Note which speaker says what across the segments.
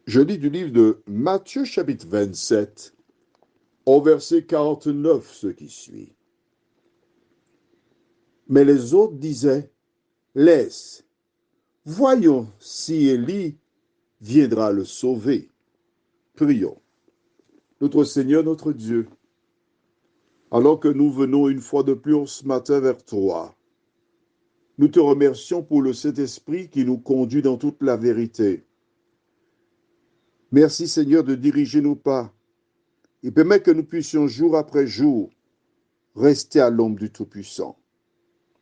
Speaker 1: Je lis du livre de Matthieu chapitre 27, au verset 49, ce qui suit. Mais les autres disaient, laisse, voyons si Élie viendra le sauver. Prions. Notre Seigneur, notre Dieu, alors que nous venons une fois de plus ce matin vers toi, nous te remercions pour le Saint-Esprit qui nous conduit dans toute la vérité. Merci Seigneur de diriger nos pas et permet que nous puissions jour après jour rester à l'ombre du Tout-Puissant.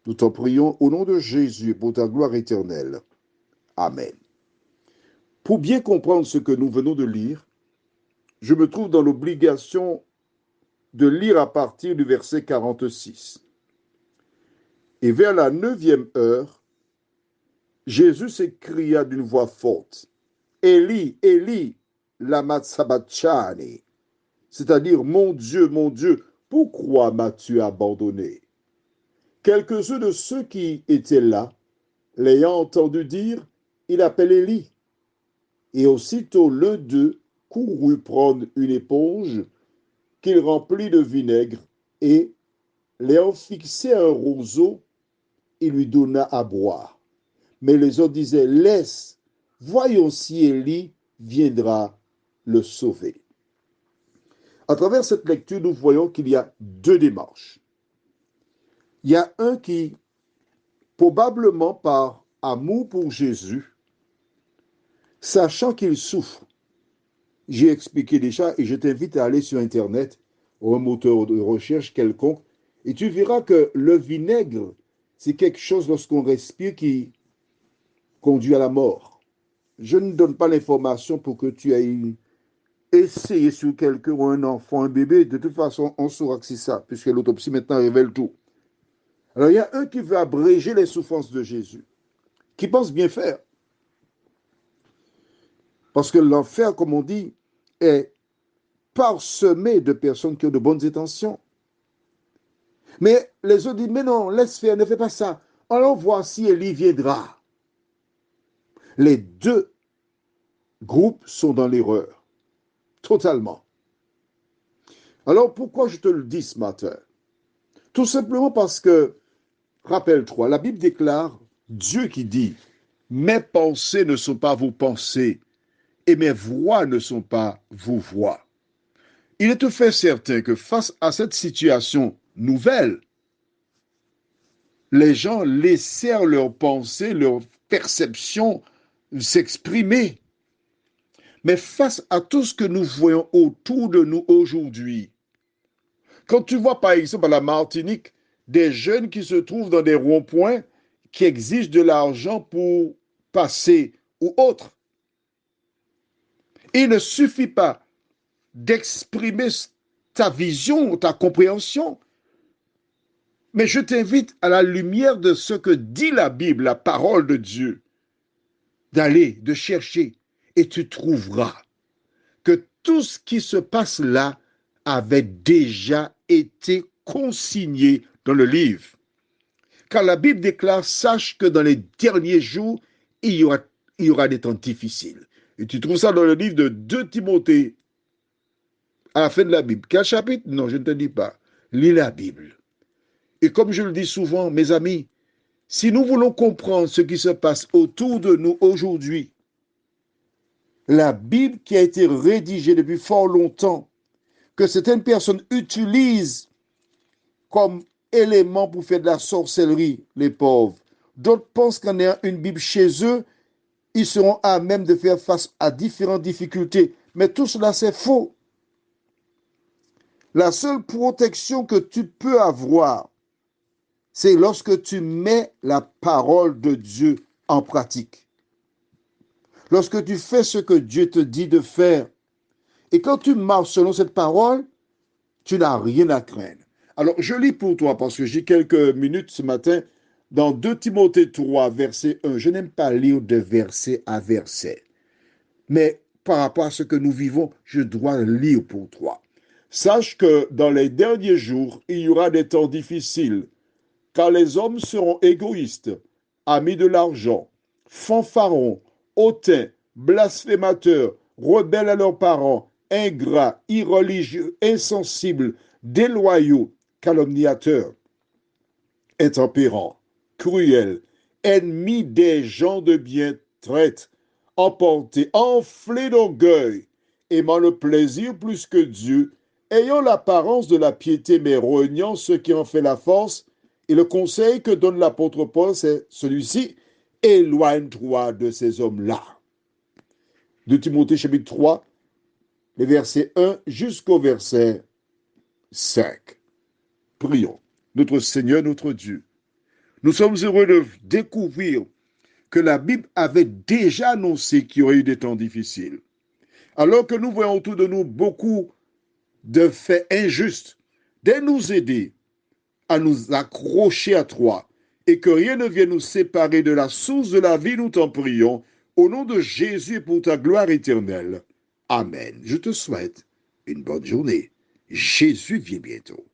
Speaker 1: Nous t'en prions au nom de Jésus pour ta gloire éternelle. Amen. Pour bien comprendre ce que nous venons de lire, je me trouve dans l'obligation de lire à partir du verset 46. Et vers la 9e heure, Jésus s'écria d'une voix forte, Élie, Élie, lama sabachthani, c'est-à-dire, mon Dieu, pourquoi m'as-tu abandonné? Quelques-uns de ceux qui étaient là, l'ayant entendu dire, il appelle Élie. Et aussitôt l'un d'eux courut prendre une éponge qu'il remplit de vinaigre et, l'ayant fixé à un roseau, il lui donna à boire. Mais les autres disaient, laisse, voyons si Élie viendra le sauver. À travers cette lecture, nous voyons qu'il y a deux démarches. Il y a un qui, probablement par amour pour Jésus, sachant qu'il souffre, j'ai expliqué déjà et je t'invite à aller sur Internet ou un moteur de recherche quelconque et tu verras que le vinaigre, c'est quelque chose lorsqu'on respire qui conduit à la mort. Je ne donne pas l'information pour que tu ailles essayer sur quelqu'un ou un enfant, un bébé. De toute façon, on saura que c'est ça, puisque l'autopsie maintenant révèle tout. Alors, il y a un qui veut abréger les souffrances de Jésus, qui pense bien faire. Parce que l'enfer, comme on dit, est parsemé de personnes qui ont de bonnes intentions. Mais les autres disent, mais non, laisse faire, ne fais pas ça. Allons voir si Élie viendra. Les deux groupes sont dans l'erreur, totalement. Alors pourquoi je te le dis ce matin? Tout simplement parce que, rappelle-toi, la Bible déclare, Dieu qui dit, mes pensées ne sont pas vos pensées et mes voix ne sont pas vos voix. Il est tout fait certain que face à cette situation nouvelle, les gens laissèrent leurs pensées, leurs perceptions s'exprimer. Mais face à tout ce que nous voyons autour de nous aujourd'hui, quand tu vois par exemple à la Martinique des jeunes qui se trouvent dans des ronds-points qui exigent de l'argent pour passer ou autre, il ne suffit pas d'exprimer ta vision, ta compréhension, mais je t'invite à la lumière de ce que dit la Bible, la parole de Dieu, d'aller, de chercher, et tu trouveras que tout ce qui se passe là avait déjà été consigné dans le livre. Car la Bible déclare, sache que dans les derniers jours, il y aura des temps difficiles. Et tu trouves ça dans le livre de 2 Timothée, à la fin de la Bible. Quel chapitre? Non, je ne te dis pas. Lis la Bible. Et comme je le dis souvent, mes amis, si nous voulons comprendre ce qui se passe autour de nous aujourd'hui, la Bible qui a été rédigée depuis fort longtemps, que certaines personnes utilisent comme élément pour faire de la sorcellerie, les pauvres. D'autres pensent qu'en ayant une Bible chez eux, ils seront à même de faire face à différentes difficultés. Mais tout cela, c'est faux. La seule protection que tu peux avoir, c'est lorsque tu mets la parole de Dieu en pratique. Lorsque tu fais ce que Dieu te dit de faire. Et quand tu marches selon cette parole, tu n'as rien à craindre. Alors, je lis pour toi parce que j'ai quelques minutes ce matin dans 2 Timothée 3, verset 1. Je n'aime pas lire de verset à verset. Mais par rapport à ce que nous vivons, je dois lire pour toi. Sache que dans les derniers jours, il y aura des temps difficiles, car les hommes seront égoïstes, amis de l'argent, fanfarons, hautains, blasphémateurs, rebelles à leurs parents, ingrats, irreligieux, insensibles, déloyaux, calomniateurs, intempérants, cruels, ennemis des gens de bien, traîtres, emportés, enflés d'orgueil, aimant le plaisir plus que Dieu, ayant l'apparence de la piété mais reniant ce qui en fait la force. Et le conseil que donne l'apôtre Paul, c'est celui-ci: éloigne-toi de ces hommes-là. De Timothée chapitre 3, les versets 1 jusqu'au verset 5. Prions. Notre Seigneur, notre Dieu, nous sommes heureux de découvrir que la Bible avait déjà annoncé qu'il y aurait eu des temps difficiles. Alors que nous voyons autour de nous beaucoup de faits injustes, de nous aider à nous accrocher à toi et que rien ne vienne nous séparer de la source de la vie, nous t'en prions, au nom de Jésus et pour ta gloire éternelle. Amen. Je te souhaite une bonne journée. Jésus vient bientôt.